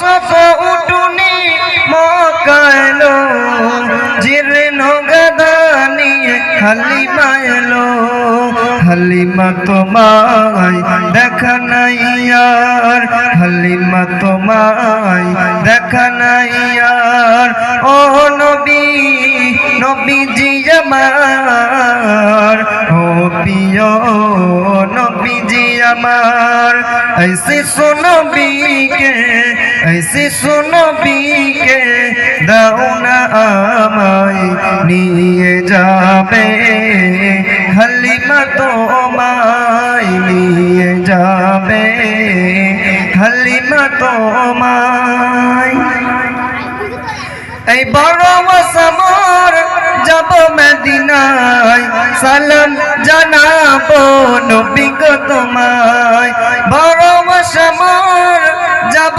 সফা উঠুনি মকালো জীর্ণ গদা নিয়ে হালিমা এলো। হালিমা তোমায় দেখা নাই আর, হালিমা তোমায় দেখা নাই আর। ও নবী নবীজি আমার, ও প্রিয় নবীজি আমার। ऐसे सुनबी के दाओ ना আমায় নিয়ে যাবে, হালিমা তোমায় নিয়ে যাবে, হালিমা তোমায়। এই বড় ওয়াসামর যাব মদিনায়, সালাম জানাবো নবী গো তোমায়। বড় ওয়াসামর যাব